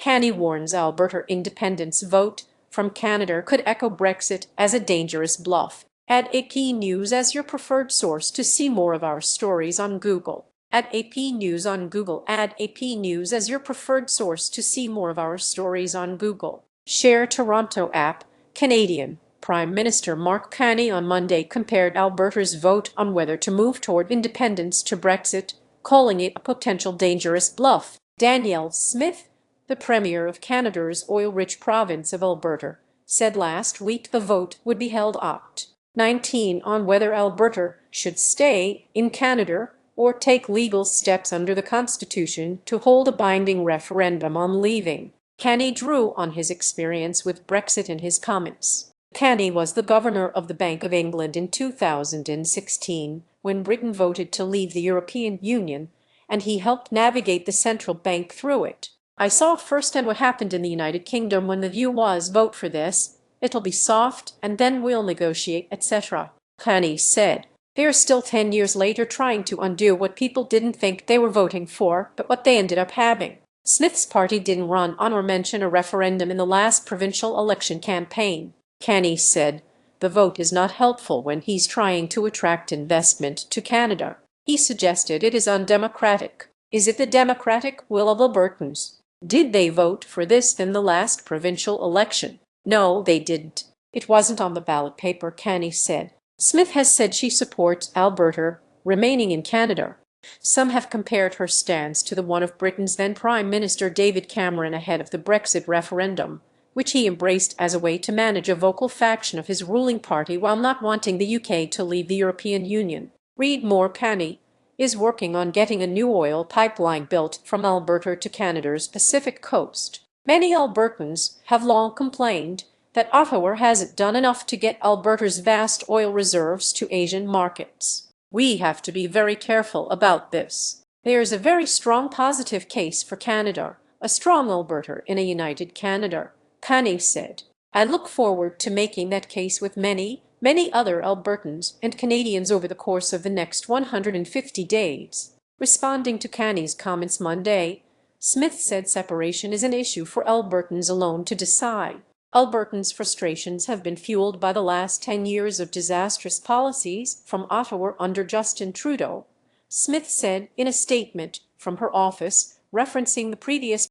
Carney warns Alberta independence vote from Canada could echo Brexit as a dangerous bluff. Add AP News as your preferred source to see more of our stories on Google. Add AP News on Google. Add AP News as your preferred source to see more of our stories on Google. Share Toronto app. Canadian Prime Minister Mark Carney on Monday compared Alberta's vote on whether to move toward independence to Brexit, calling it a potential dangerous bluff. Danielle Smith, the Premier of Canada's oil-rich province of Alberta, said last week the vote would be held Oct. 19 on whether Alberta should stay in Canada or take legal steps under the Constitution to hold a binding referendum on leaving. Carney drew on his experience with Brexit in his comments. Carney was the governor of the Bank of England in 2016 when Britain voted to leave the European Union, and he helped navigate the central bank through it. I saw firsthand what happened in the United Kingdom when the view was vote for this, it'll be soft, and then we'll negotiate, etc. Carney said. They're still 10 years later trying to undo what people didn't think they were voting for, but what they ended up having. Smith's party didn't run on or mention a referendum in the last provincial election campaign. Carney said, the vote is not helpful when he's trying to attract investment to Canada. He suggested it is undemocratic. Is it the democratic will of Albertans? Did they vote for this in the last provincial election? No, they didn't. It wasn't on the ballot paper, Carney said. Smith has said she supports Alberta remaining in Canada. Some have compared her stance to the one of Britain's then Prime Minister David Cameron ahead of the Brexit referendum, which he embraced as a way to manage a vocal faction of his ruling party while not wanting the UK to leave the European Union. Read more. Carney is working on getting a new oil pipeline built from Alberta to Canada's Pacific coast. Many Albertans have long complained that Ottawa hasn't done enough to get Alberta's vast oil reserves to Asian markets. We have to be very careful about this. There's a very strong positive case for Canada, a strong Alberta in a united Canada, Carney said. I look forward to making that case with many other Albertans and Canadians over the course of the next 150 days. Responding to Carney's comments Monday, Smith said separation is an issue for Albertans alone to decide. Albertans' frustrations have been fueled by the last 10 years of disastrous policies from Ottawa under Justin Trudeau, Smith said in a statement from her office referencing the previous